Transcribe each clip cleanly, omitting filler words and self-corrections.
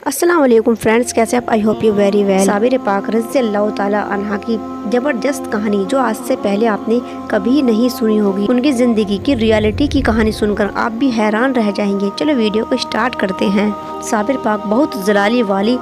अस्सलाम वालेकुम फ्रेंड्स, कैसे आप? I hope you very well. Sabir पाक रज़ी अल्लाह ताला अन्हा की ज़बरदस्त कहानी जो आज से पहले आपने कभी नहीं सुनी होगी। उनकी ज़िंदगी की रियलिटी की कहानी सुनकर आप भी हैरान रह जाएंगे। चलो वीडियो को स्टार्ट करते हैं। साबिर पाक बहुत जलाली वाली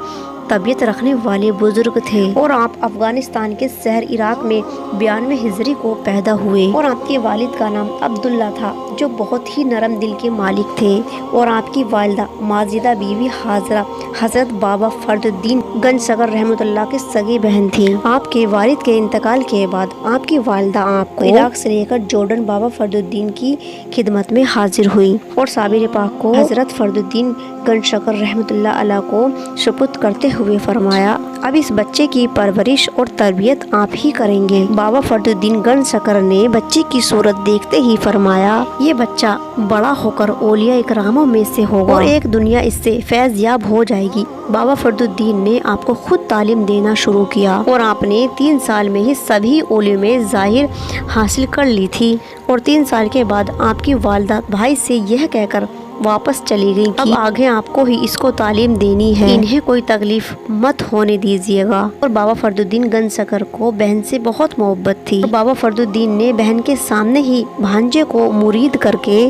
तबीयत रखने वाले बुजुर्ग थे और आप अफगानिस्तान के शहर इराक में 92 हिजरी को पैदा हुए और आपके वालिद का नाम अब्दुल्ला था जो बहुत ही नरम दिल के मालिक थे और आपकी वालिदा माजिदा बीवी हाजरा हजरत बाबा फर्दुद्दीन गंजशकर रहमतुल्लाह के सगी बहन थी। आपके वालिद के इंतकाल के बाद आपकी वालिदा आपको इराक से लेकर जॉर्डन बाबा फर्दुद्दीन की खिदमत में हाजिर हुई और साबिर पाक को हजरत फर्दुद्दीन गंजशकर रहमतुल्लाह अलैह को सुपुर्द करते हुए फरमाया, अब इस बच्चे की परवरिश और तरबियत आप ही करेंगे। बाबा फर्दुद्दीन गंजशकर ने बच्चे की सूरत देखते ही फरमाया, ये बच्चा बड़ा होकर औलिया इकरामों में से होगा और एक दुनिया इससे फैज़ याब हो जाएगी। बाबा फर्दुद्दीन ने आपको खुद तालीम देना शुरू किया और आपने 3 साल में ही सभी उलूम में ज़ाहिर हासिल कर ली थी और 3 साल के बाद आपकी वालिदा भाई से यह कहकर वापस चली गई कि अब आगे आपको ही इसको तालीम देनी है, इन्हें कोई तकलीफ मत होने दीजिएगा। और बाबा फर्दुद्दीन गंजशकर को बहन से बहुत मोहब्बत थी तो बाबा फर्दुद्दीन ने बहन के सामने ही भांजे को मुरीद करके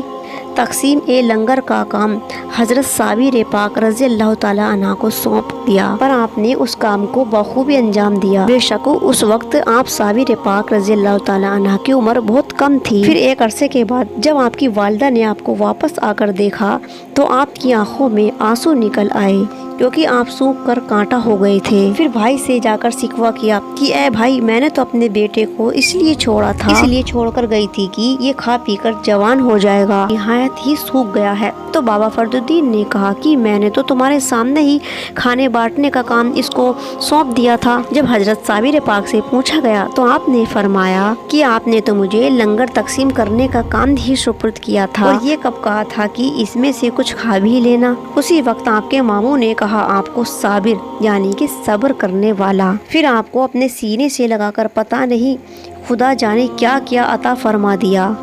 तकसीम ए लंगर का काम हजरत साबिर पाक रज़ी अल्लाह ताला अन्हा को सौंप दिया, पर आपने उस काम को बखूबी अंजाम दिया। बेशक उस वक्त आप साबिर पाक रज़ी अल्लाह ताला अन्हा की उम्र बहुत कम थी। फिर एक अरसे के बाद जब आपकी वालिदा ने आपको वापस आकर देखा तो आपकी आंखों में आंसू निकल आए क्योंकि आप सूख कर कांटा हो गए थे। फिर भाई से जाकर शिकवा किया कि ए भाई, मैंने तो अपने बेटे को इसलिए छोड़ा था, इसलिए छोड़कर गई थी कि ये खा पी कर जवान हो जाएगा, निहायत ही सूख गया है। तो बाबा फर्दुद्दीन ने कहा कि मैंने तो तुम्हारे सामने ही खाने बांटने का काम इसको सौंप दिया था। जब हजरत साबिर पाक से पूछा गया तो आपने फरमाया कि आपने तो मुझे लंगर तकसीम करने का काम ही सुपुर्द किया था और ये कब कहा था कि इसमें से कुछ खा भी लेना। उसी वक्त आपके मामू ने कहा आपको साबिर यानी कि सब्र करने वाला। फिर आपको अपने सीने से लगाकर पता नहीं खुदा जाने क्या क्या अता फरमा दिया।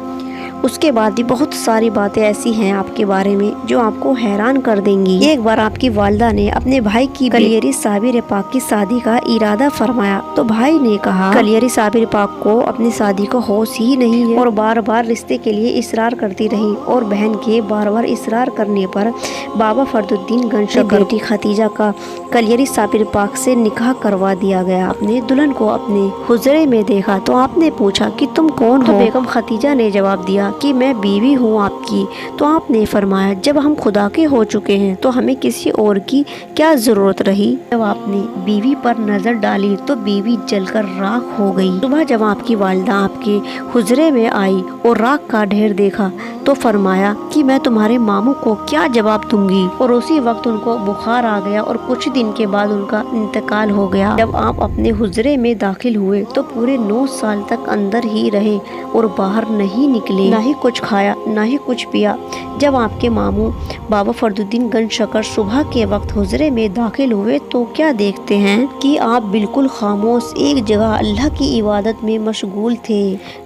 उसके बाद भी बहुत सारी बातें ऐसी हैं आपके बारे में जो आपको हैरान कर देंगी। एक बार आपकी वालिदा ने अपने भाई की कलियरी साबिर पाक की शादी का इरादा फरमाया तो भाई ने कहा कलियरी साबिर पाक को अपनी शादी का होश ही नहीं है और बार बार रिश्ते के लिए इसरार करती रही और बहन के बार बार इसरार करने पर बाबा फर्दुद्दीन गंजशकर बेटी खतीजा का कलियरी साबिर पाक से निकाह करवा दिया गया। अपने दुल्हन को अपने हुजरे में देखा तो आपने पूछा कि तुम कौन हो? तो बेगम खतीजा ने जवाब दिया कि मैं बीवी हूँ आपकी। तो आपने फरमाया, जब हम खुदा के हो चुके हैं तो हमें किसी और की क्या जरूरत रही। जब आपने बीवी पर नजर डाली तो बीवी जलकर राख हो गई। सुबह जब आपकी वालिदा आपके हुजरे में आई और राख का ढेर देखा तो फरमाया कि मैं तुम्हारे मामू को क्या जवाब दूंगी। और उसी वक्त उनको बुखार आ गया और कुछ दिन के बाद उनका इंतकाल हो गया। जब आप अपने हुजरे में दाखिल हुए तो पूरे 9 साल तक अंदर ही रहे और बाहर नहीं निकले, ना ही कुछ खाया ना ही कुछ पिया। जब आपके मामू बाबा फर्दुद्दीन गंजशकर सुबह के वक्त हुजरे में दाखिल हुए तो क्या देखते हैं कि आप बिल्कुल खामोश एक जगह अल्लाह की इबादत में मशगूल थे।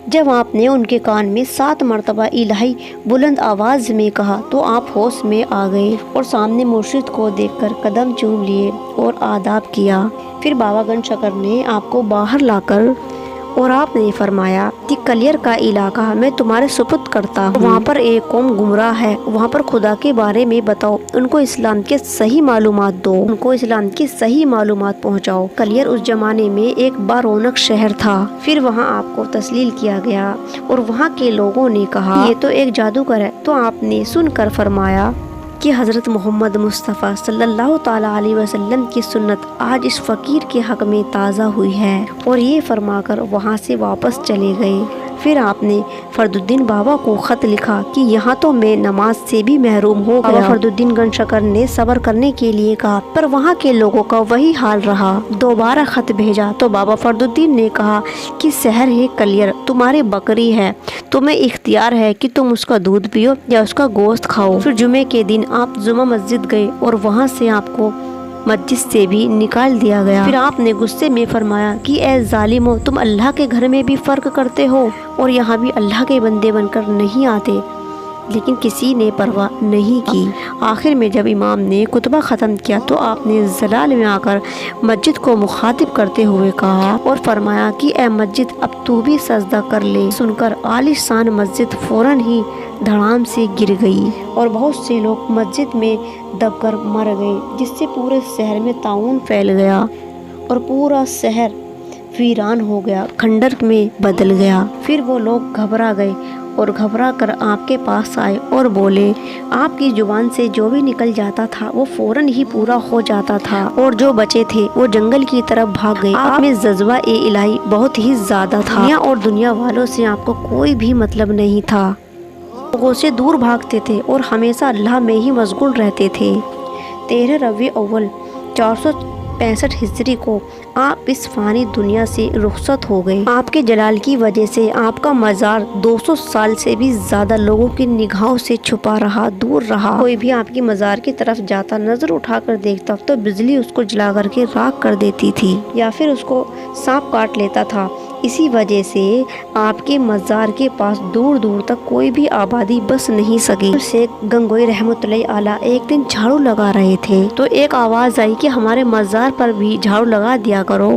जब आपने उनके कान में 7 मरतबा इलाही बुलंद आवाज में कहा तो आप होश में आ गए और सामने मुर्शिद को देखकर कदम चूम लिए और आदाब किया। फिर बाबा गंजशकर ने आपको बाहर लाकर और आपने फरमाया कि कलियर का इलाका मैं तुम्हारे सुपुर्द करता हूँ। वहाँ पर एक कौम गुमराह है, वहाँ पर खुदा के बारे में बताओ, उनको इस्लाम के सही मालूमात दो, उनको इस्लाम की सही मालूमात पहुँचाओ। कलियर उस जमाने में एक बारौनक शहर था। फिर वहाँ आपको तस्लील किया गया और वहाँ के लोगों ने कहा ये तो एक जादूगर है। तो आपने सुनकर फरमाया कि हज़रत मोहम्मद मुस्तफ़ा सल्लल्लाहु ताला अलैहि वसल्लम की सुन्नत आज इस फ़कीर के हक़ में ताज़ा हुई है और ये फरमाकर वहाँ से वापस चले गए। फिर आपने फर्दुद्दीन बाबा को ख़त लिखा कि यहाँ तो मैं नमाज से भी महरूम हो गया। फर्दुद्दीन गंजशकर ने सब्र करने के लिए कहा पर वहाँ के लोगों का वही हाल रहा। दोबारा ख़त भेजा तो बाबा फर्दुद्दीन ने कहा कि शहर है कलियर तुम्हारी बकरी है, तुम्हें इख्तियार है कि तुम उसका दूध पियो या उसका गोश्त खाओ। फिर जुमे के दिन आप जुमा मस्जिद गए और वहाँ से आपको मस्जिद से भी निकाल दिया गया। फिर आपने गुस्से में फरमाया कि ए जालिमो, तुम अल्लाह के घर में भी फर्क करते हो और यहाँ भी अल्लाह के बंदे बनकर नहीं आते। لیکن کسی نے پرواہ نہیں کی۔ آخر میں جب امام نے خطبہ ختم کیا تو آپ نے زلال میں آ کر مسجد کو مخاطب کرتے ہوئے کہا اور فرمایا کہ اے مسجد اب تو بھی سجدہ کر لے۔ سن کر عالی شان مسجد فوراً ہی دھڑام سے گر گئی اور بہت سے لوگ مسجد میں دب کر مر گئے، جس سے پورے شہر میں طاعون پھیل گیا اور پورا شہر ویران ہو گیا، کھنڈر میں بدل گیا۔ پھر وہ لوگ گھبرا گئے اور گھبرا کر آپ کے پاس آئے اور بولے، آپ کی زبان سے جو بھی نکل جاتا تھا وہ فوراً ہی پورا ہو جاتا تھا، اور جو بچے تھے وہ جنگل کی طرف بھاگ گئے۔ آپ میں جذبہ الہی بہت ہی زیادہ تھا، دنیا اور دنیا والوں سے آپ کو کوئی بھی مطلب نہیں تھا، لوگوں سے دور بھاگتے تھے اور ہمیشہ اللہ میں ہی مشغول رہتے تھے۔ 13 ربیع اول 465 ہجری کو آپ اس فانی دنیا سے رخصت ہو گئے۔ آپ کے جلال کی وجہ سے آپ کا مزار 200 سال سے بھی زیادہ لوگوں کی نگاہوں سے چھپا رہا، دور رہا۔ کوئی بھی آپ کی مزار کی طرف جاتا، نظر اٹھا کر دیکھتا تو بجلی اس کو جلا کر کے راکھ کر دیتی تھی یا پھر اس کو سانپ کاٹ لیتا تھا۔ اسی وجہ سے آپ کے مزار کے پاس دور دور تک کوئی بھی آبادی بس نہیں سکی۔ شیخ گنگوئی رحمۃ اللہ علیہ ایک دن جھاڑو لگا رہے تھے تو ایک آواز آئی کہ ہمارے مزار پر بھی جھاڑو لگا دیا کرو۔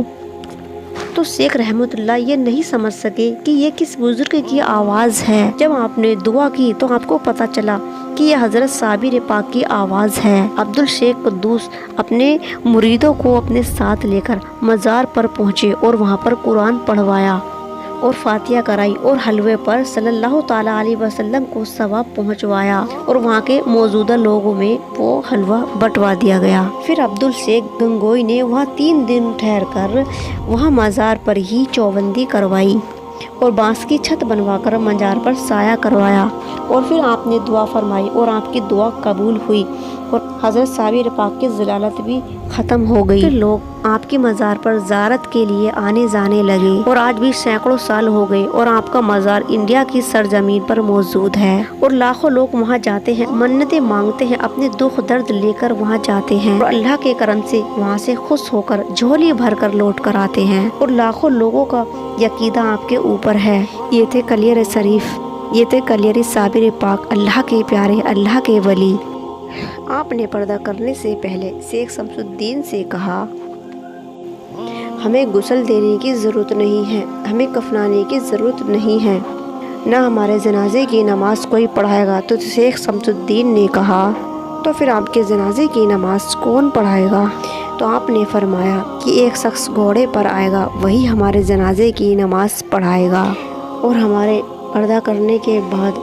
تو شیخ رحمۃ اللہ یہ نہیں سمجھ سکے کہ یہ کس بزرگ کی آواز ہے۔ جب آپ نے دعا کی تو آپ کو پتا چلا کہ یہ حضرت صابر پاک کی آواز ہے۔ عبدالشیخ قدوس اپنے مریدوں کو اپنے ساتھ لے کر مزار پر پہنچے اور وہاں پر قرآن پڑھوایا اور فاتحہ کرائی اور حلوے پر صلی اللہ تعالیٰ علیہ وسلم کو ثواب پہنچوایا اور وہاں کے موجودہ لوگوں میں وہ حلوہ بٹوا دیا گیا۔ پھر عبدالشیخ گنگوئی نے وہاں 3 دن ٹھہر کر وہاں مزار پر ہی چوبندی کروائی اور بانس کی چھت بنوا کر مزار پر سایہ کروایا، اور پھر آپ نے دعا فرمائی اور آپ کی دعا قبول ہوئی اور حضرت صابر پاک کی ضلالت بھی ختم ہو گئی۔ پھر لوگ آپ کی مزار پر زیارت کے لیے آنے جانے لگے اور آج بھی سینکڑوں سال ہو گئے اور آپ کا مزار انڈیا کی سرزمین پر موجود ہے اور لاکھوں لوگ وہاں جاتے ہیں، منتیں مانگتے ہیں، اپنے دکھ درد لے کر وہاں جاتے ہیں اور اللہ کے کرم سے وہاں سے خوش ہو کر جھولی بھر کر لوٹ کر آتے ہیں اور لاکھوں لوگوں کا یقیدہ آپ کے اوپر ہے۔ یہ تھے کلیئر شریف، یہ تھے کلیئر صابر پاک، اللہ کے پیارے، اللہ کے ولی۔ آپ نے پردہ کرنے سے پہلے شیخ شمس الدین سے کہا، ہمیں غسل دینے کی ضرورت نہیں ہے، ہمیں کفنانے کی ضرورت نہیں ہے، نہ ہمارے جنازے کی نماز کوئی پڑھائے گا۔ تو شیخ شمس الدین نے کہا، تو پھر آپ کے جنازے کی نماز کون پڑھائے گا؟ تو آپ نے فرمایا کہ ایک شخص گھوڑے پر آئے گا، وہی ہمارے جنازے کی نماز پڑھائے گا، اور ہمارے پردہ کرنے کے بعد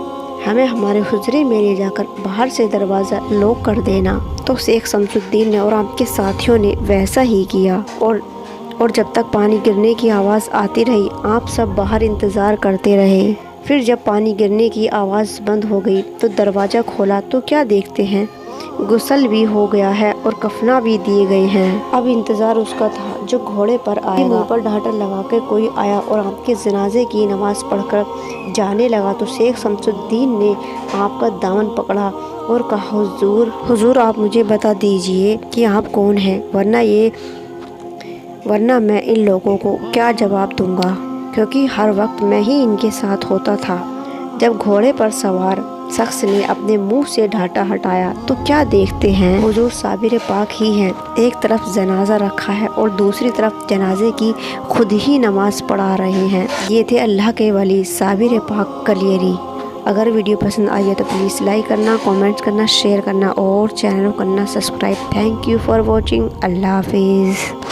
ہمیں ہمارے حجرے میں لے جا کر باہر سے دروازہ لوک کر دینا۔ تو شیخ شمس الدین نے اور آپ کے ساتھیوں نے ویسا ہی کیا، اور جب تک پانی گرنے کی آواز آتی رہی آپ سب باہر انتظار کرتے رہے۔ پھر جب پانی گرنے کی آواز بند ہو گئی تو دروازہ کھولا تو کیا دیکھتے ہیں، غسل بھی ہو گیا ہے اور کفنا بھی دیے گئے ہیں۔ اب انتظار اس کا تھا جو گھوڑے پر آئے گا۔ اوپر ڈھاٹر لگا کے کوئی آیا اور آپ کے جنازے کی نماز پڑھ کر جانے لگا تو شیخ شمس الدین نے آپ کا دامن پکڑا اور کہا، حضور آپ مجھے بتا دیجئے کہ آپ کون ہیں، ورنہ میں ان لوگوں کو کیا جواب دوں گا، کیونکہ ہر وقت میں ہی ان کے ساتھ ہوتا تھا۔ جب گھوڑے پر سوار شخص نے اپنے منہ سے ڈھاٹا ہٹایا تو کیا دیکھتے ہیں، حضور صابر پاک ہی ہیں۔ ایک طرف جنازہ رکھا ہے اور دوسری طرف جنازے کی خود ہی نماز پڑھا رہے ہیں۔ یہ تھے اللہ کے ولی صابر پاک کلیری۔ اگر ویڈیو پسند آئی ہے تو پلیز لائک کرنا، کامنٹ کرنا، شیئر کرنا اور چینل کو کرنا subscribe. Thank you for watching. اللہ حافظ۔